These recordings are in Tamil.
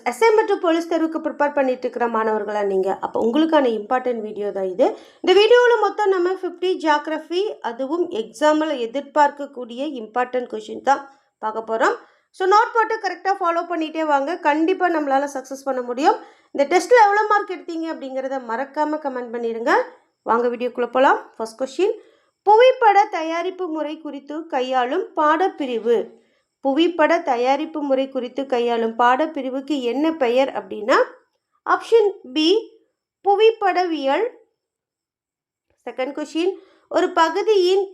அசைன்மெண்ட் போலீஸ் தேர்வுக்கு ப்ரிப்பேர் பண்ணிட்டு இருக்கிற மாணவர்களா நீங்கள்? அப்போ உங்களுக்கான இம்பார்ட்டன்ட் வீடியோ தான் இது. இந்த வீடியோவில் மொத்தம் நம்ம 50 ஜியாகிரஃபி, அதுவும் எக்ஸாமில் எதிர்பார்க்கக்கூடிய இம்பார்ட்டன்ட் கொஷின் தான் பார்க்க போகிறோம். ஸோ நோட் போட்டு கரெக்டாக ஃபாலோ பண்ணிகிட்டே வாங்க, கண்டிப்பாக நம்மளால் சக்ஸஸ் பண்ண முடியும். இந்த டெஸ்ட்டில் எவ்வளோ மார்க் எடுத்தீங்க அப்படிங்கிறத மறக்காமல் கமெண்ட் பண்ணிடுங்க. வாங்க வீடியோக்குள்ளே போகலாம். ஃபர்ஸ்ட் கொஷின், புவிப்பட தயாரிப்பு முறை குறித்து கையாளும் பாடப்பிரிவு. புவிப்பட தயாரிப்பு முறை குறித்து கையாளும் பாடப்பிரிவுக்கு என்ன பெயர் அப்படின்னா ஆப்ஷன் பி புவிப்படவியல். செகண்ட் கொஸ்டின், ஒரு பகுதியின்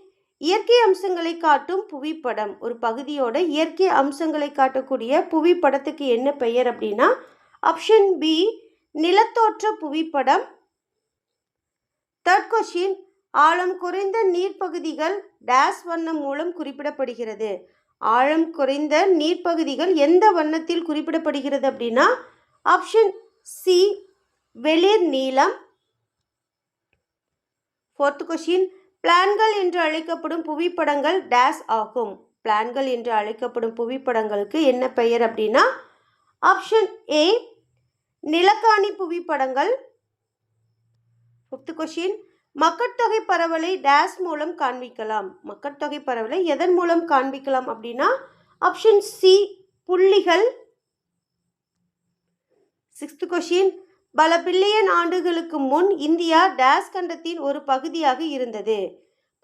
இயற்கை அம்சங்களை காட்டும் புவிப்படம். ஒரு பகுதியோட இயற்கை அம்சங்களை காட்டக்கூடிய புவிப்படத்துக்கு என்ன பெயர் அப்படின்னா ஆப்ஷன் பி நிலத்தோற்ற புவிப்படம். தேர்ட் கொஸ்டின், ஆழம் குறைந்த நீர்ப்பகுதிகள் டேஸ் வண்ணம் மூலம் குறிப்பிடப்படுகிறது. ஆழம் குறைந்த நீர்ப்பகுதிகள் எந்த வண்ணத்தில் குறிப்பிடப்படுகிறது அப்படின்னா ஆப்ஷன் சி வெளிர் நீலம். ஃபோர்த் கொஸ்டின், பிளான்கள் என்று அழைக்கப்படும் புவிப்படங்கள் டேஸ் ஆகும். பிளான்கள் என்று அழைக்கப்படும் புவிப்படங்களுக்கு என்ன பெயர் அப்படின்னா ஆப்ஷன் ஏ நிலக்காணி புவிப்படங்கள். ஃபிஃப்த் கொஸ்டின், மக்கட்தொகை பரவலை டேஸ் மூலம் காண்பிக்கலாம். மக்கட்தொகை பரவலை எதன் மூலம் காண்பிக்கலாம் அப்படின்னா ஆப்ஷன் சி புள்ளிகள். சிக்ஸ்த் கொஸ்டின், பல பில்லியன் ஆண்டுகளுக்கு முன் இந்தியா டேஸ் கண்டத்தின் ஒரு பகுதியாக இருந்தது.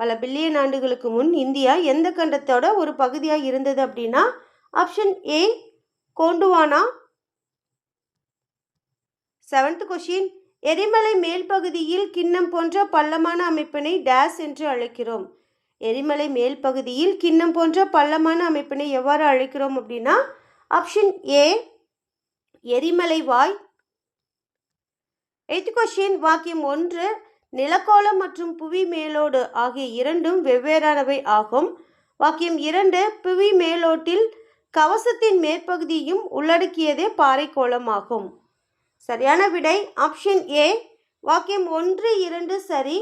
பல பில்லியன் ஆண்டுகளுக்கு முன் இந்தியா எந்த கண்டத்தோட ஒரு பகுதியாக இருந்தது அப்படின்னா option A Gondwana. Seventh question, எரிமலை மேல் பகுதியில் கிண்ணம் போன்ற பள்ளமான அமைப்பினை டேஸ் என்று அழைக்கிறோம். எரிமலை மேல் பகுதியில் கிண்ணம் போன்ற பள்ளமான அமைப்பினை எவ்வாறு அழைக்கிறோம் அப்படின்னா ஆப்ஷன் ஏ எரிமலை வாய். எய்த் கொஸ்டின், வாக்கியம் 1 நிலக்கோளம் மற்றும் புவி மேலோடு ஆகிய இரண்டும் வெவ்வேறானவை ஆகும். வாக்கியம் 2 புவி மேலோட்டில் கவசத்தின் மேற்பகுதியும் உள்ளடக்கியதே பாறைக்கோளம் ஆகும். சரியான விடை ஆப்ஷன் ஏ வாக்கியம் 1, 2 சரி.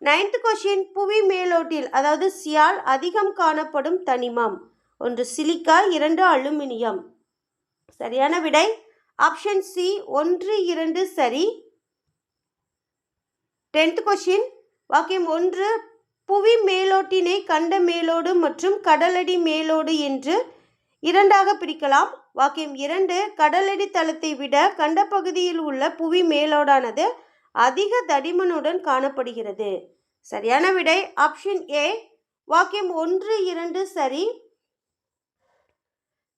நைன்த் கொஸ்டின், புவி மேலோட்டில் அதாவது சியால் அதிகம் காணப்படும் தனிமம். 1 சிலிக்கா, 2 அலுமினியம். சரியான விடை ஆப்ஷன் சி 1, 2 சரி. 10th கொஸ்டின், வாக்கியம் 1 புவி மேலோட்டினை கண்ட மேலோடு மற்றும் கடலடி மேலோடு என்று இரண்டாக பிரிக்கலாம். வாக்கியம் 2 கடலடி தளத்தை விட கண்ட பகுதியில் உள்ள புவி மேலோடானது அதிக தடிமனுடன் காணப்படுகிறது. சரியான விடை ஆப்ஷன் ஏ வாக்கியம் 1, 2 சரி.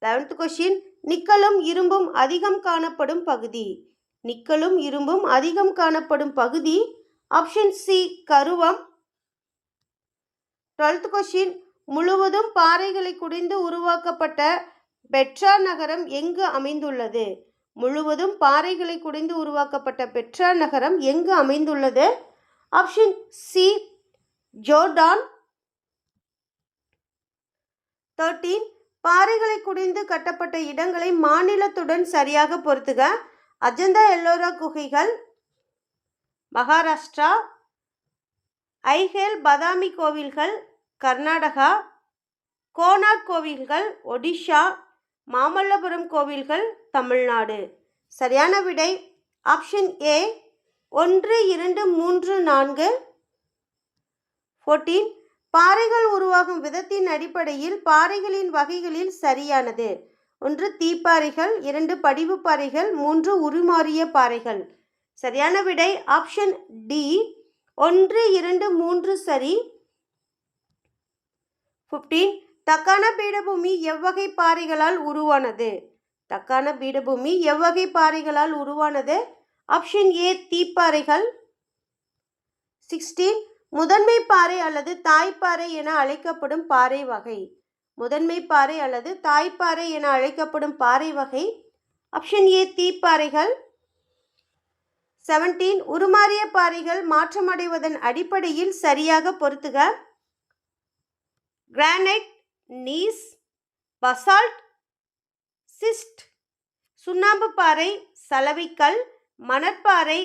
11th கொஸ்டின், நிக்கலும் இரும்பும் அதிகம் காணப்படும் பகுதி. நிக்கலும் இரும்பும் அதிகம் காணப்படும் பகுதி ஆப்ஷன் சி கருவம். 12th கொஸ்டின், முழுவதும் பாறைகளை குடைந்து உருவாக்கப்பட்ட பெட்ரா நகரம் எங்கு அமைந்துள்ளது. முழுவதும் பாறைகளை குடைந்து உருவாக்கப்பட்ட பெட்ரா நகரம் எங்கு அமைந்துள்ளது ஆப்ஷன் சி ஜோர்டான். 13 பாறைகளை குடைந்து கட்டப்பட்ட இடங்களை மாநிலத்துடன் சரியாக பொறுத்துக. அஜந்தா எல்லோரா குகைகள் மகாராஷ்டிரா, ஐஹேல் பதாமி கோவில்கள் கர்நாடகா, கோனார்க் கோவில்கள் ஒடிஷா, மாமல்லபுரம் கோவில்கள் தமிழ்நாடு. சரியான விடை ஆப்ஷன் ஏ 1, 2, 3, 4. 14 பாறைகள் உருவாகும் விதத்தின் அடிப்படையில் பாறைகளின் வகைகளில் சரியானது. 1 தீப்பாறைகள், 2 படிவு பாறைகள், 3 உருமாறிய பாறைகள். சரியான விடை ஆப்ஷன் டி 1, 2, 3 சரி. 15 தக்கான பீடபூமி எவ்வகை பாறைகளால் உருவானது. தக்கான பீடபூமி எவ்வகை பாறைகளால் உருவானது ஆப்ஷன் ஏ தீப்பாறைகள். 16 முதன்மை பாறை அல்லது தாய்ப்பாறை என அழைக்கப்படும் பாறை வகை. முதன்மை பாறை அல்லது தாய்ப்பாறை என அழைக்கப்படும் பாறை வகை ஆப்ஷன் ஏ தீப்பாறைகள். 17 உருமாறிய பாறைகள் மாற்றமடைவதன் அடிப்படையில் சரியாக பொறுத்துக. கிரானைட், நீஸ், பசால்ட், சிஸ்ட், சுண்ணாம்பு பாறை, சலவைக்கல், மணற்பாறை,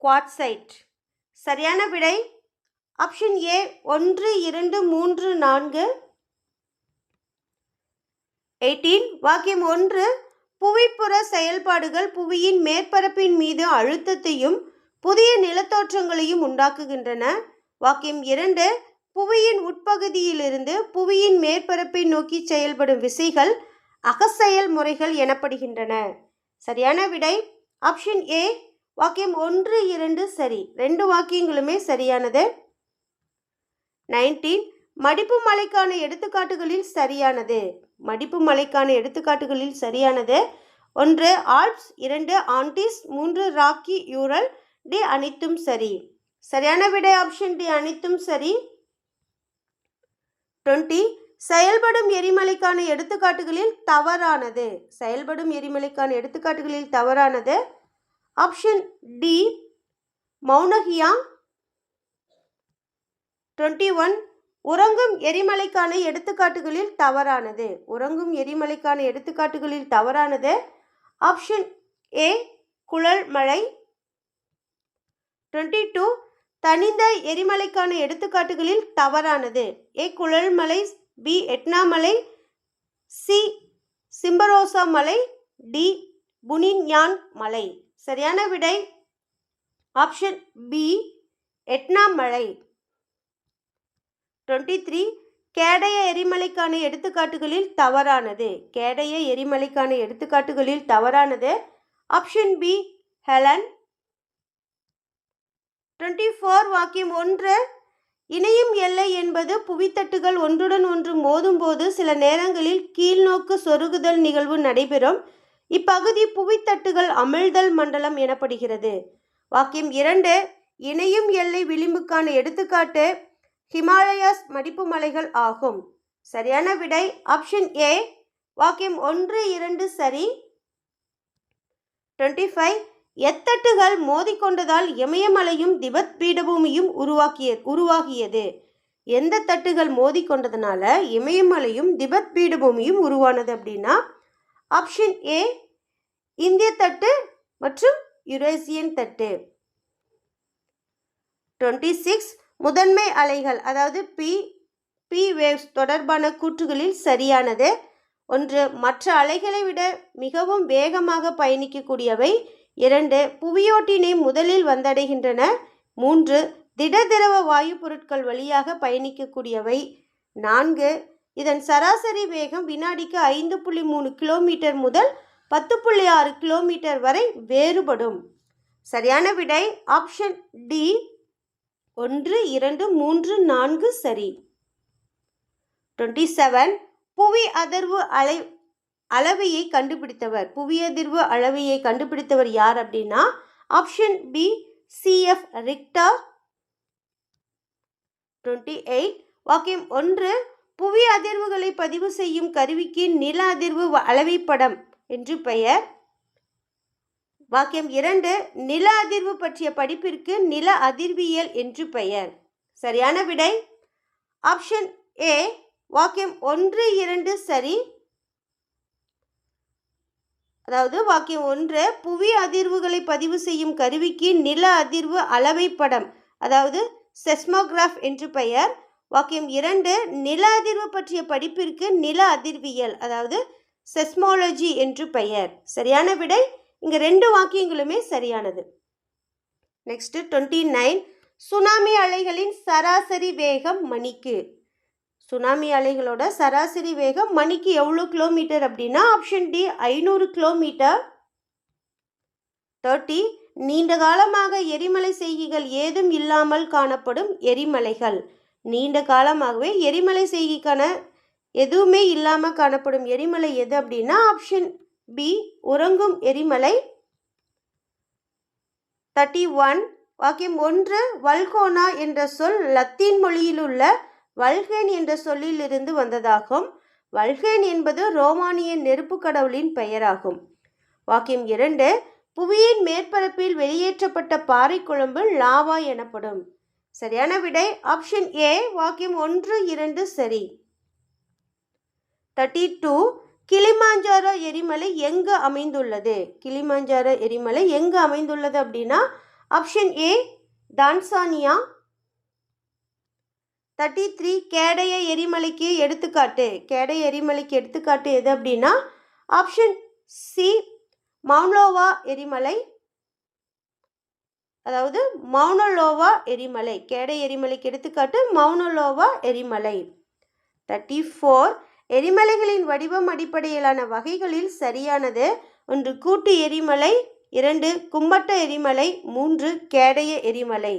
குவாட்சைட். சரியான விடை ஆப்ஷன் ஏ 1, 2, 3, 4. 18 வாக்கியம் 1 புவிப்புற செயல்பாடுகள் புவியின் மேற்பரப்பின் மீது அழுத்தத்தையும் புதிய நிலத்தோற்றங்களையும் உண்டாக்குகின்றன. வாக்கியம் 2, புவியின் உட்பகுதியிலிருந்து புவியின் மேற்பரப்பை நோக்கி செயல்படும் விசைகள் அகச்செயல் முறைகள் எனப்படுகின்றன. சரியான விடை ஆப்ஷன் ஏ. வாக்கியம் 1, 2 சரி. 2 வாக்கியங்களுமே சரியானது. 19. மடிப்பு மலைக்கான எடுத்துக்காட்டுகளில் சரியானது. மடிப்பு மலைக்கான எடுத்துக்காட்டுகளில் சரியானது 1 Alps, 2 Andes, 3 Rocky Ural, D அனைத்தும் சரி. சரியான விடை ஆப்ஷன் டி அனைத்தும் சரி. 20. செயல்படும் எரிமலைக்கான எடுத்துக்காட்டுகளில் தவறானது. செயல்படும் எரிமலைக்கான எடுத்துக்காட்டுகளில் தவறானது ஆப்ஷன் டி மௌனகியா. 21. உறங்கும் எரிமலைக்கான எடுத்துக்காட்டுகளில் தவறானது. உறங்கும் எரிமலைக்கான எடுத்துக்காட்டுகளில் தவறானது ஆப்ஷன் ஏ குழல் மழை. 22. தனிந்த எரிமலைக்கான எடுத்துக்காட்டுகளில் தவறானது. ஏ குழல் மலை, பி எட்னா மலை, சி சிம்பரோசா மலை, டி புனின்யான் மலை. சரியான விடை ஆப்ஷன் பி எட்னா மலை. 23. கேடய எரிமலைக்கான எடுத்துக்காட்டுகளில் தவறானது. கேடய எரிமலைக்கான எடுத்துக்காட்டுகளில் தவறானது ஆப்ஷன் பி ஹெலன். 24. வாக்கியம் 1. இணையும் எல்லை என்பது புவித்தட்டுகள் ஒன்றுடன் ஒன்று மோதும்போது சில நேரங்களில் கீழ்நோக்கு சொருகுதல் நிகழ்வு நடைபெறும். இப்பகுதி புவித்தட்டுகள் அமிழ்தல் மண்டலம் எனப்படுகிறது. வாக்கியம் 2. இணையும் எல்லை விளிம்புக்கான எடுத்துக்காட்டு ஹிமாலயாஸ் மடிப்பு மலைகள் ஆகும். சரியான விடை ஆப்ஷன் ஏ. வாக்கியம் 1, 2 சரி. 25. எத்தட்டுகள் மோதிக்கொண்டதால் இமயமலையும் திபெத் பீடபூமியும் உருவாகியது. எந்த தட்டுகள் மோதிக்கொண்டதுனால இமயமலையும் திபெத் பீடபூமியும் உருவானது அப்படின்னா ஆப்ஷன் ஏ இந்திய தட்டு மற்றும் யுரேசியன் தட்டு. 26. முதன்மை அலைகள் அதாவது பி வேவ்ஸ் தொடர்பான கூற்றுகளில் சரியானது 1. மற்ற அலைகளை விட மிகவும் வேகமாக பயணிக்கக்கூடியவை. 2. புவியோட்டினை முதலில் வந்தடைகின்றன. 3. திட திரவ வாயு பொருட்கள் வழியாக பயணிக்கக்கூடியவை. 4. இதன் சராசரி வேகம் வினாடிக்கு 5.3 கிலோமீட்டர் முதல் 10.6 கிலோமீட்டர் வரை வேறுபடும். சரியான விடை ஆப்ஷன் டி 1, 2, 3, 4 சரி. 27. புவி அதிர்வு அளவையை கண்டுபிடித்தவர். புவியதிர்வு அளவையை கண்டுபிடித்தவர் யார் அப்படின்னா ஆப்ஷன் பி CF ரிக்டர். 28. வாக்கியம் 1. புவி அதிர்வுகளை பதிவு செய்யும் கருவிக்கு நில அதிர்வு அளவைப்படம் என்று பெயர். வாக்கியம் 2. நில அதிர்வு பற்றிய படிப்பிற்கு நில அதிர்வியல் என்று பெயர். சரியான விடை ஆப்ஷன் ஏ. வாக்கியம் 1, 2 சரி. அதாவது வாக்கியம் 1 புவி அதிர்வுகளை பதிவு செய்யும் கருவிக்கு நில அதிர்வு அளவைப்படம் அதாவது செஸ்மோகிராஃப் என்று பெயர். வாக்கியம் 2 நில அதிர்வு பற்றிய படிப்பிற்கு நில அதிர்வியல் அதாவது செஸ்மோலஜி என்று பெயர். சரியான விடை இங்க 2 வாக்கியங்களுமே சரியானது. நெக்ஸ்ட் 29. சுனாமி அலைகளின் சராசரி வேகம் மணிக்கு. சுனாமி அலைகளோட சராசரி வேகம் மணிக்கு எவ்வளோ கிலோமீட்டர் அப்படின்னா ஆப்ஷன் டி 500 கிலோமீட்டர். 30. நீண்ட காலமாக எரிமலை செய்கைகள் ஏதும் இல்லாமல் காணப்படும் எரிமலைகள். நீண்ட காலமாகவே எரிமலை செய்கைக்கான எதுவுமே இல்லாமல் காணப்படும் எரிமலை எது அப்படின்னா ஆப்ஷன் பி உறங்கும் எரிமலை. 31. வாக்கியம் 1 வல்கோனா என்ற சொல் லத்தீன் மொழியில் உள்ள வல்கேன் என்ற சொல்லிலிருந்து வந்ததாகும். வல்கேன் என்பது ரோமானிய நெருப்பு கடவுளின் பெயராகும். வாக்கியம் 2 புவியின் மேற்பரப்பில் வெளியேற்றப்பட்ட பாறை குழம்பு லாவா எனப்படும். சரியான விடை ஆப்ஷன் ஏ. வாக்கியம் 1, 2 சரி. 32. கிளிமாஞ்சாரோ எரிமலை எங்கு அமைந்துள்ளது. கிளிமாஞ்சாரோ எரிமலை எங்கு அமைந்துள்ளது அப்படின்னா ஆப்ஷன் ஏ டான்சானியா. 33. கேடய எரிமலைக்கு எடுத்துக்காட்டு. கேடய எரிமலைக்கு எடுத்துக்காட்டு எது அப்படின்னா ஆப்ஷன் சி மவுனோலோவா எரிமலை, அதாவது மவுனோலோவா எரிமலை, கேடை எரிமலைக்கு எடுத்துக்காட்டு மவுனோலோவா எரிமலை. 34 எரிமலைகளின் வடிவம் அடிப்படையிலான வகைகளில் சரியானது: 1 கூட்டு எரிமலை, 2 கும்மட்ட எரிமலை, 3 கேடய எரிமலை.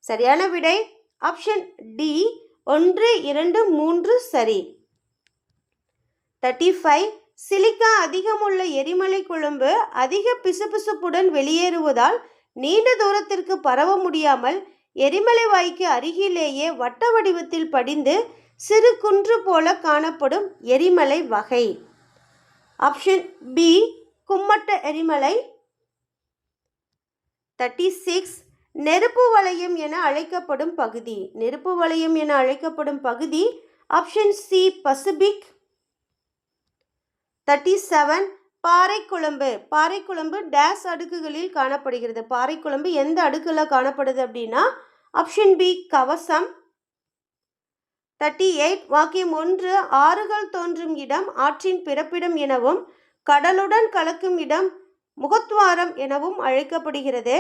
சரியான விடை ஆப்ஷன் டி 1, 2, 3 சரி. 35 சிலிக்கா அதிகமுள்ள எரிமலை குழம்பு அதிக பிசுபிசுப்புடன் வெளியேறுவதால் நீண்ட தூரத்திற்கு பரவ முடியாமல் எரிமலை வாய்க்கு அருகிலேயே வட்ட வடிவத்தில் படிந்து சிறு குன்று போல காணப்படும் எரிமலை வகை. ஆப்ஷன் பி கும்மட்ட எரிமலை. 36 நெருப்பு வளையம் என அழைக்கப்படும் பகுதி. நெருப்பு வளையம் என அழைக்கப்படும் பகுதி ஆப்ஷன் சி பசிபிக். 37 பாறைக்குழம்பு. பாறைக்குழம்பு டேஸ் அடுக்குகளில் காணப்படுகிறது. பாறைக்குழம்பு எந்த அடுக்குல காணப்படுது அப்படின்னா ஆப்ஷன் பி கவசம். 38 வாக்கியம் 1 ஆறுகள் தோன்றும் இடம் ஆற்றின் பிறப்பிடம் எனவும் கடலுடன் கலக்கும் இடம் முகத்வாரம் எனவும் அழைக்கப்படுகிறது.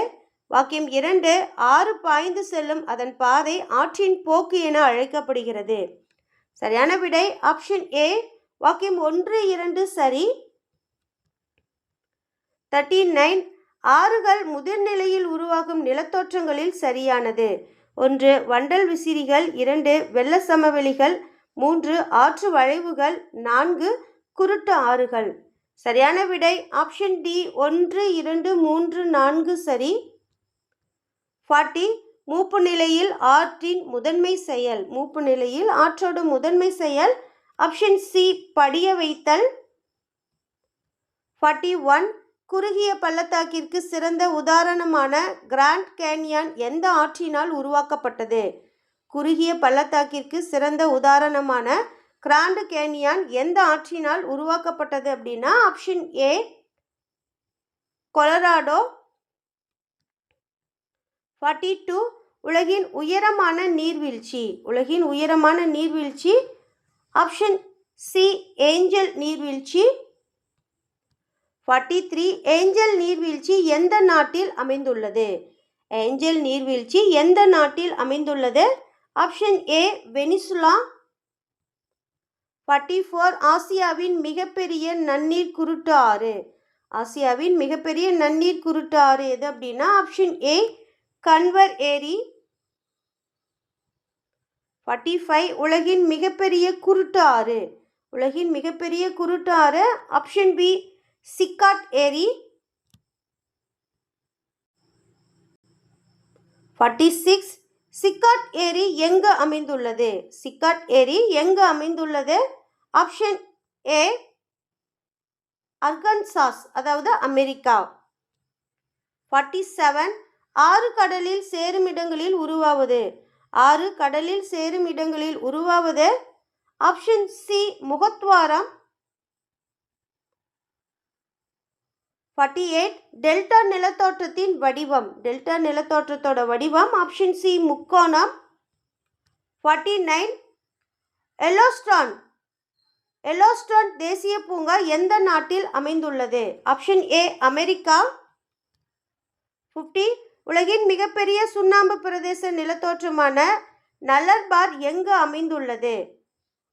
வாக்கியம் 2 ஆறு பாய்ந்து செல்லும் அதன் பாதை ஆற்றின் போக்கு என அழைக்கப்படுகிறது. சரியான விடை ஆப்ஷன் ஏ வாக்கியம் 1, 2 சரி. 39 ஆறுகள் முதிர்நிலையில் உருவாகும் நிலத்தோற்றங்களில் சரியானது: 1 வண்டல் விசிறிகள், 2 வெள்ள சமவெளிகள், 3 ஆற்று வளைவுகள், 4 குருட்டு ஆறுகள். சரியான விடை ஆப்ஷன் டி 1, 2, 3, 4 சரி. 40 மூப்பு நிலையில் ஆற்றின் முதன்மை செயல். மூப்பு நிலையில் ஆற்றோட முதன்மை செயல் ஆப்ஷன் சி படிய வைத்தல். 41 குறுகிய பள்ளத்தாக்கிற்கு சிறந்த உதாரணமான கிராண்ட் கேன்யான் எந்த ஆற்றினால் உருவாக்கப்பட்டது? குறுகிய பள்ளத்தாக்கிற்கு சிறந்த உதாரணமான கிராண்ட் கேன்யான் எந்த ஆற்றினால் உருவாக்கப்பட்டது அப்படின்னா ஆப்ஷன் ஏ கொலராடோ. 42 உலகின் உயரமான நீர்வீழ்ச்சி. உலகின் உயரமான நீர்வீழ்ச்சி ஆப்ஷன் சி ஏஞ்சல் நீர்வீழ்ச்சி. 43 ஏஞ்சல் நீர்வீழ்ச்சி எந்த நாட்டில் அமைந்துள்ளது? ஏஞ்சல் நீர்வீழ்ச்சி எந்த நாட்டில் அமைந்துள்ளது? Option A Venezuela. 44 ஆசியாவின் மிகப்பெரிய நன்னீர் குருட்டு ஆறு. ஆசியாவின் மிகப்பெரிய நன்னீர் குருட்டு ஆறு எது அப்படின்னா ஆப்ஷன் ஏ கன்வர் ஏரி. 45 உலகின் மிகப்பெரிய குருட்டு ஆறு. உலகின் மிகப்பெரிய குருட்டு ஆறு ஆப்ஷன் பி சிக்காட் ஏரி. 46 சிக்காட் ஏரி எங்கு அமைந்துள்ளது? சிக்காட் ஏரி எங்கு அமைந்துள்ளது? ஆப்ஷன் ஏ அர்கன்சாஸ், அதாவது அமெரிக்கா. 47 ஆறு கடலில் சேரும் இடங்களில் உருவாவது. ஆறு கடலில் சேரும் இடங்களில் உருவாவது ஆப்ஷன் சி முகத்வாரம். 48 டெல்டா நிலத்தோற்றத்தின் வடிவம். டெல்டா நிலத்தோற்றத்தோட வடிவம் ஆப்ஷன் சி முக்கோணம். 49 எல்லோஸ்டோன். எல்லோஸ்டோன் தேசிய பூங்கா எந்த நாட்டில் அமைந்துள்ளது? Option A America. 50 உலகின் மிகப்பெரிய சுண்ணாம்பு பிரதேச நிலத்தோற்றமான நல்லர்பார் எங்கு அமைந்துள்ளது?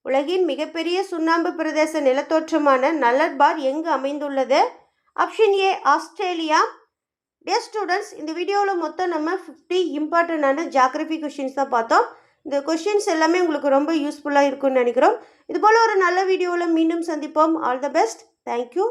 உலகின் மிகப்பெரிய சுண்ணாம்பு பிரதேச நிலத்தோற்றமான நல்லர்பார் எங்கு அமைந்துள்ளது? Option A Australia. Dear students, இந்த வீடியோவில் மொத்தம் நம்ம 50 இம்பார்ட்டண்டான ஜியாகிரபி கொஷின்ஸ் தான் பார்த்தோம். இந்த கொஷின்ஸ் எல்லாமே உங்களுக்கு ரொம்ப யூஸ்ஃபுல்லாக இருக்கும்னு நினைக்கிறோம். இதுபோல் ஒரு நல்ல வீடியோவில் மீண்டும் சந்திப்போம். All the best. தேங்க்யூ.